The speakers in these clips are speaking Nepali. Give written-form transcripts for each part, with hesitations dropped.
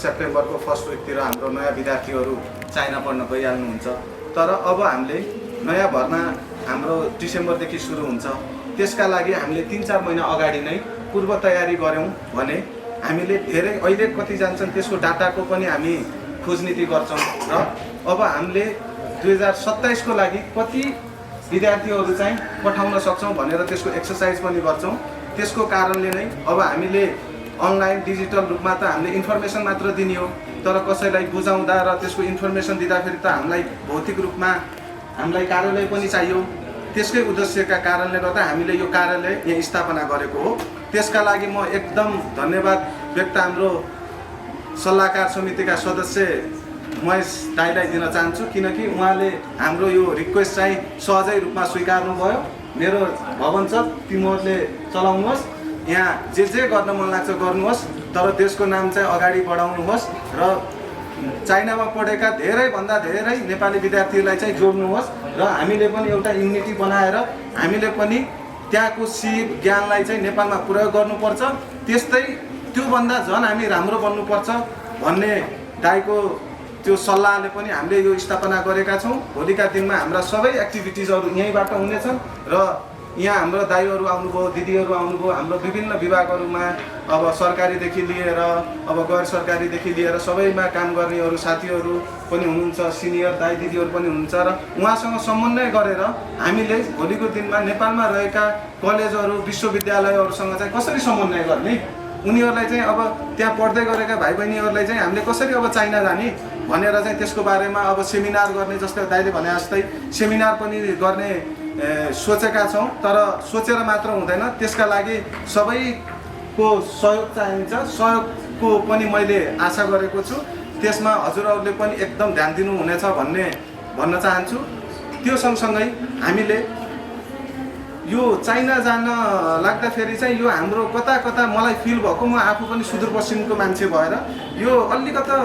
सेप्टेम्बरको फर्स्ट विकतिर हाम्रो नयाँ विद्यार्थीहरू चाइना पढ्न गइहाल्नुहुन्छ। तर अब हामीले नयाँ भर्ना हाम्रो डिसेम्बरदेखि सुरु हुन्छ। त्यसका लागि हामीले 3-4 महिना अगाडि नै पूर्व तयारी गऱ्यौँ भने हामीले धेरै अहिले कति जान्छन् त्यसको डाटाको पनि हामी खोजनीति गर्छौँ र अब हामीले 2027 को लागि कति विद्यार्थीहरू चाहिँ पठाउन सक्छौँ भनेर त्यसको एक्सर्साइज पनि गर्छौँ। त्यसको कारणले नै अब हामीले अनलाइन डिजिटल रूपमा त हामीले इन्फर्मेसन मात्र दिने हो, तर कसैलाई बुझाउँदा र त्यसको इन्फर्मेसन दिँदाखेरि त हामीलाई भौतिक रूपमा हामीलाई कार्यालय पनि चाहियो। त्यसकै उद्देश्यका कारणले गर्दा हामीले यो कार्यालय यहाँ स्थापना गरेको हो। त्यसका लागि म एकदम धन्यवाद व्यक्त हाम्रो सल्लाहकार समितिका सदस्य महेश दाइलाई दिन चाहन्छु, किनकि उहाँले हाम्रो यो रिक्वेस्ट चाहिँ सहजै रूपमा स्वीकार्नुभयो। मेरो भवन छ, तिमीहरूले चलाउनुहोस्, यहाँ जे गर्न मन लाग्छ गर्नुहोस्, तर देशको नाम चाहिँ अगाडि बढाउनुहोस् र चाइनामा पढेका धेरैभन्दा धेरै नेपाली विद्यार्थीहरूलाई चाहिँ जोड्नुहोस् र हामीले पनि एउटा युनिटी बनाएर हामीले पनि त्यहाँको सिप ज्ञानलाई चाहिँ नेपालमा प्रयोग गर्नुपर्छ। त्यस्तै त्योभन्दा झन् हामी राम्रो बन्नुपर्छ भन्ने दाइको त्यो सल्लाहले पनि हामीले यो स्थापना गरेका छौँ। भोलिका दिनमा हाम्रा सबै एक्टिभिटिजहरू यहीँबाट हुनेछन् र यहाँ हाम्रो दाइहरू आउनुभयो, दिदीहरू आउनुभयो, हाम्रो विभिन्न विभागहरूमा अब सरकारीदेखि लिएर अब गैर सरकारीदेखि लिएर सबैमा काम गर्नेहरू साथीहरू पनि हुनुहुन्छ, सिनियर दाइ दिदीहरू पनि हुनुहुन्छ र उहाँसँग समन्वय गरेर हामीले भोलिको दिनमा नेपालमा रहेका कलेजहरू विश्वविद्यालयहरूसँग चाहिँ कसरी समन्वय गर्ने, उनीहरूलाई चाहिँ अब त्यहाँ पढ्दै गरेका भाइ बहिनीहरूलाई चाहिँ हामीले कसरी अब चाइना जाने भनेर चाहिँ त्यसको बारेमा अब सेमिनार गर्ने, जस्तै दाइले भने जस्तै सेमिनार पनि गर्ने सोचेका छौँ। तर सोचेर मात्र हुँदैन, त्यसका लागि सबैको सहयोग चाहिन्छ। सहयोगको पनि मैले आशा गरेको छु, त्यसमा हजुरहरूले पनि एकदम ध्यान दिनुहुनेछ भन्न चाहन्छु। त्यो सँगसँगै हामीले यो चाइना जान लाग्दाखेरि चाहिँ यो हाम्रो कता मलाई फिल भएको, म आफू पनि सुदूरपश्चिमको मान्छे भएर यो अलिकता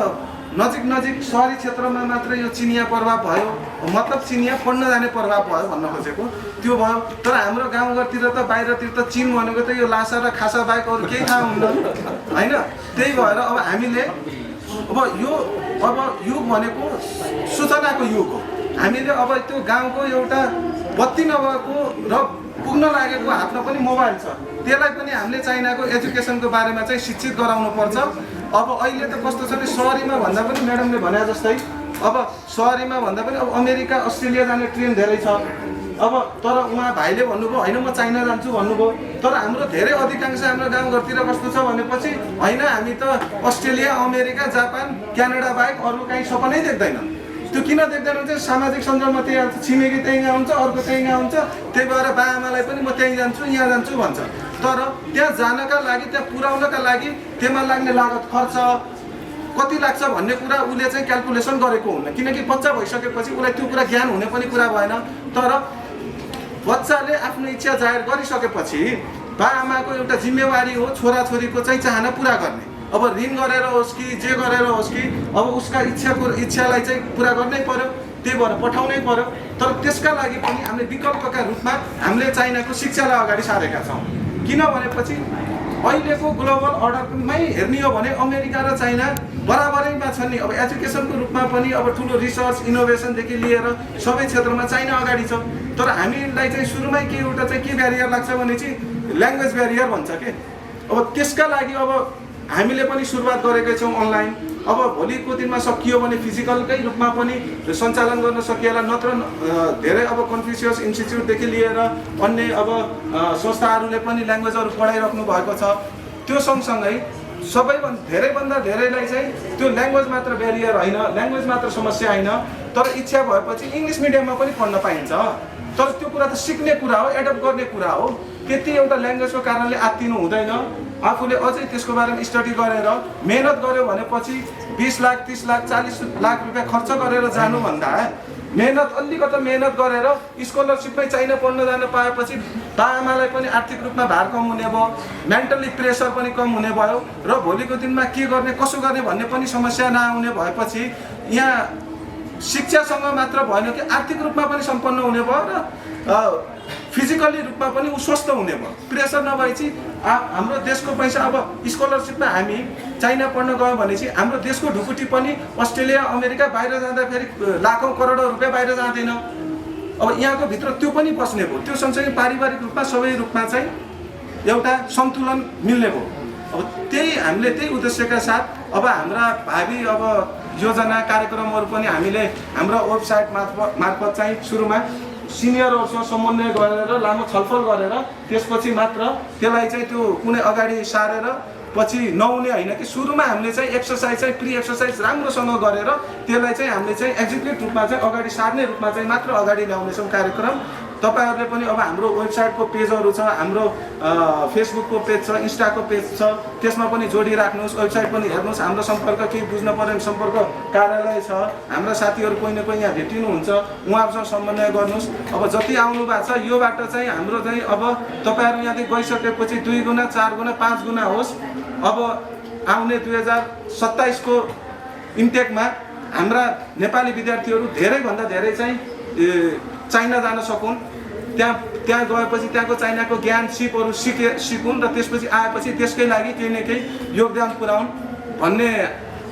नजिक सहरी क्षेत्रमा मात्र यो चिनिया प्रभाव भयो, मतलब चिनिया पढ्न जाने प्रभाव भयो भन्न खोजेको त्यो भयो। तर हाम्रो गाउँघरतिर त बाहिरतिर त चिन भनेको त यो लासा र खासा बाहेक अरू केही थाहा हुँदैन होइन। त्यही भएर अब हामीले अब युग भनेको सूचनाको युग हो। हामीले अब त्यो गाउँको एउटा बत्ती नभएको र पुग्न लागेको हातमा पनि मोबाइल छ, त्यसलाई पनि हामीले चाइनाको एजुकेसनको बारेमा चाहिँ शिक्षित गराउनु पर्छ। अब अहिले त कस्तो छ भने सहरीमा भन्दा पनि म्याडमले भने जस्तै अब सहरीमा भन्दा पनि अब अमेरिका अस्ट्रेलिया जाने ट्रेन धेरै छ। अब तर उहाँ भाइले भन्नुभयो होइन म चाइना जान्छु भन्नुभयो, तर हाम्रो धेरै अधिकांश हाम्रो गाउँघरतिर कस्तो छ भनेपछि होइन हामी त अस्ट्रेलिया अमेरिका जापान क्यानाडा बाहेक अरू कहीँ सपनै देख्दैन। त्यो किन देख्दैन भने सामाजिक सञ्जालमा त्यही आउँछ, छिमेकी त्यहीँ आउँछ, अर्को त्यहीँ आउँछ, त्यही भएर बाआमालाई पनि म त्यहीँ जान्छु यहाँ जान्छु भन्छ। तर त्यहाँ जानका लागि, त्यहाँ पुर्याउनका लागि त्यसमा लाग्ने लागत खर्च कति लाग्छ भन्ने कुरा उसले चाहिँ क्यालकुलेसन गरेको हुन्न, किनकि बच्चा भइसकेपछि उसलाई त्यो कुरा ज्ञान हुने पनि कुरा भएन। तर बच्चाले आफ्नो इच्छा जाहेर गरिसकेपछि बाआमाको एउटा जिम्मेवारी हो छोराछोरीको चाहिँ चाहना पुरा गर्ने। अब ऋण गरेर होस् कि जे गरेर होस् कि अब उसका इच्छालाई चाहिँ पुरा गर्नै पर्यो, त्यही भएर पठाउनै पर्यो। तर त्यसका लागि पनि हामीले विकल्पका रूपमा हामीले चाइनाको शिक्षालाई अगाडि सारेका छौँ। किनभनेपछि अहिलेको ग्लोबल अर्डरमै हेर्ने हो भने अमेरिका र चाइना बराबरैमा छन् नि। अब एजुकेसनको रूपमा पनि अब ठुलो रिसर्च इनोभेसनदेखि लिएर सबै क्षेत्रमा चाइना अगाडि छ। तर हामीलाई चाहिँ सुरुमै के एउटा चाहिँ के ब्यारियर लाग्छ भने चाहिँ ल्याङ्ग्वेज ब्यारियर भन्छ के। अब त्यसका लागि अब हामीले पनि सुरुवात गरेकै छौँ अनलाइन। अब भोलिको दिनमा सकियो भने फिजिकलकै रूपमा पनि सञ्चालन गर्न सकिएला, नत्र धेरै अब कन्फ्युसियस इन्स्टिच्युटदेखि लिएर अन्य अब संस्थाहरूले पनि ल्याङ्ग्वेजहरू पढाइराख्नु भएको छ। त्यो सँगसँगै धेरैभन्दा धेरैलाई चाहिँ त्यो ल्याङ्ग्वेज मात्र ब्यारियर होइन, ल्याङ्ग्वेज मात्र समस्या होइन, तर इच्छा भएपछि इङ्ग्लिस मिडियममा पनि पढ्न पाइन्छ। तर त्यो कुरा त सिक्ने कुरा हो, एडप्ट गर्ने कुरा हो। त्यति एउटा ल्याङ्ग्वेजको कारणले आत्तिनु हुँदैन। आफूले अझै त्यसको बारेमा स्टडी गरेर मेहनत गर्यो भनेपछि 20 लाख 30 लाख 40 लाख रुपियाँ खर्च गरेर जानुभन्दा अलिकति मेहनत गरेर स्कलरसिपमै चाइना पढ्न जान पाएपछि बाआमालाई पनि आर्थिक रूपमा भार कम हुने भयो, मेन्टली प्रेसर पनि कम हुने भयो र भोलिको दिनमा के गर्ने कसो गर्ने भन्ने पनि समस्या नआउने भएपछि यहाँ शिक्षासँग मात्र भएन कि आर्थिक रूपमा पनि सम्पन्न हुने भयो र फिजिकली रूपमा पनि ऊ स्वस्थ हुने भयो। प्रेसर नभएपछि हाम्रो देशको पैसा अब स्कलरसिपमा हामी चाइना पढ्न गयौँ भनेपछि हाम्रो देशको ढुकुटी पनि अस्ट्रेलिया अमेरिका बाहिर जाँदाखेरि लाखौँ करोडौँ रुपियाँ बाहिर जाँदैन। अब यहाँको भित्र त्यो पनि बस्ने भयो। त्यो सँगसँगै पारिवारिक रूपमा सबै रूपमा चाहिँ एउटा सन्तुलन मिल्ने भयो। अब हामीले त्यही उद्देश्यका साथ अब हाम्रा भावी अब योजना कार्यक्रमहरू पनि हामीले हाम्रो वेबसाइट मार्फत चाहिँ सुरुमा सिनियरहरूसँग समन्वय गरेर लामो छलफल गरेर त्यसपछि मात्र त्यसलाई चाहिँ त्यो कुनै अगाडि सारेर पछि नहुने होइन कि सुरुमा हामीले चाहिँ एक्सर्साइज चाहिँ प्री एक्सर्साइज राम्रोसँग गरेर त्यसलाई चाहिँ हामीले चाहिँ एक्जिक्युटिभ रूपमा चाहिँ अगाडि सार्ने रूपमा चाहिँ मात्र अगाडि ल्याउनेछौँ कार्यक्रम। तपाईहरुले पनि अब हाम्रो वेबसाइटको पेजहरू छ, हाम्रो फेसबुकको पेज छ, इन्स्टाको पेज छ, त्यसमा पनि जोडिराख्नुहोस्। वेबसाइट पनि हेर्नुहोस्। हाम्रो सम्पर्क केही बुझ्न पर्यो भने सम्पर्क कार्यालय छ, हाम्रा साथीहरू कोही न कोही यहाँ भेटिनुहुन्छ, उहाँहरूसँग समन्वय गर्नुहोस्। अब जति आउनु भएको छ योबाट चाहिँ हाम्रो चाहिँ अब तपाईहरु यहाँदेखि गइसकेपछि 2 गुना 4 गुना 5 गुना होस्। अब आउने 2027 को इन्टेकमा हाम्रा नेपाली विद्यार्थीहरू धेरैभन्दा धेरै चाहिँ चाइना जान सकुन्। त्यहाँ गएपछि त्यहाँको चाइनाको ज्ञान सिपहरू सिकुन् र त्यसपछि आएपछि त्यसकै लागि केही न केही योगदान पुर्याउन् भन्ने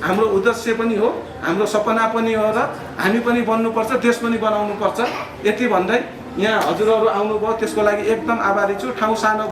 हाम्रो उद्देश्य पनि हो, हाम्रो सपना पनि हो र हामी पनि बन्नुपर्छ, देश पनि बनाउनुपर्छ। यति भन्दै यहाँ हजुरहरू आउनुभयो त्यसको लागि एकदम आभारी छु। ठाउँ सानो